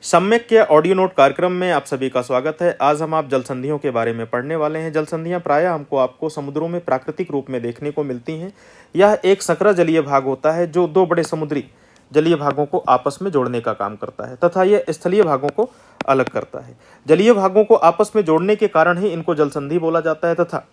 सम्यक या audio note कार्यक्रम में आप सभी का स्वागत है। आज हम आप जल संधियों के बारे में पढ़ने वाले हैं। जल संधियां प्रायः हमको आपको समुद्रों में प्राकृतिक रूप में देखने को मिलती हैं। यह एक संकरा जलीय भाग होता है जो दो बड़े समुद्री जलीय भागों को आपस में जोड़ने का काम करता है तथा यह स्थलीय भागों को अलग करता है। जलीय भागों को आपस में जोड़ने के कारण ही इनको जल संधि बोला जाता है तथा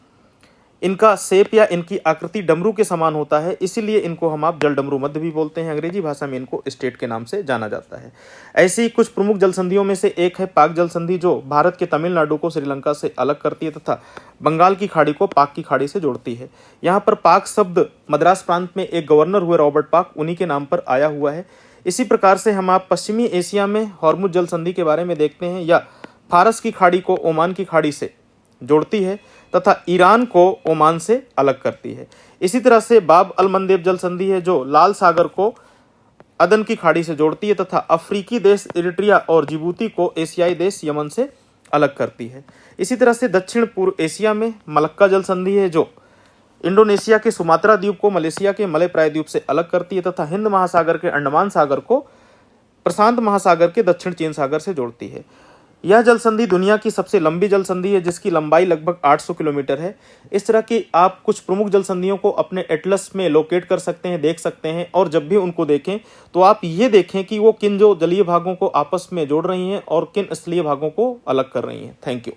इनका शेप या इनकी आकृति डमरू के समान होता है, इसीलिए इनको हम आप जल डमरू मध्य भी बोलते हैं। अंग्रेजी भाषा में इनको स्टेट के नाम से जाना जाता है। ऐसी ही कुछ प्रमुख जल संधियों में से एक है पाक जल संधि, जो भारत के तमिलनाडु को श्रीलंका से अलग करती है तथा बंगाल की खाड़ी को पाक की खाड़ी से जोड़ती है। यहाँ पर पाक शब्द मद्रास प्रांत में एक गवर्नर हुए रॉबर्ट पाक, उन्हीं के नाम पर आया हुआ है। इसी प्रकार से हम आप पश्चिमी एशिया में हॉर्मुज जल संधि के बारे में देखते हैं। या फारस की खाड़ी को ओमान की खाड़ी से जोड़ती है तथा ईरान को ओमान से अलग करती है। इसी तरह से बाब अल मंदेब जल संधि है जो लाल सागर को अदन की खाड़ी से जोड़ती है तथा अफ्रीकी देश इरिट्रिया और जिबूती को एशियाई देश यमन से अलग करती है। इसी तरह से दक्षिण पूर्व एशिया में मलक्का जल संधि है जो इंडोनेशिया के सुमात्रा द्वीप को मलेशिया के मलय प्रायद्वीप से अलग करती है तथा हिंद महासागर के अंडमान सागर को प्रशांत महासागर के दक्षिण चीन सागर से जोड़ती है। यह जल संधि दुनिया की सबसे लंबी जल संधि है जिसकी लंबाई लगभग 800 किलोमीटर है। इस तरह की आप कुछ प्रमुख जल संधियों को अपने एटलस में लोकेट कर सकते हैं, देख सकते हैं, और जब भी उनको देखें तो आप ये देखें कि वो किन जो जलीय भागों को आपस में जोड़ रही हैं और किन स्थलीय भागों को अलग कर रही हैं। Thank you.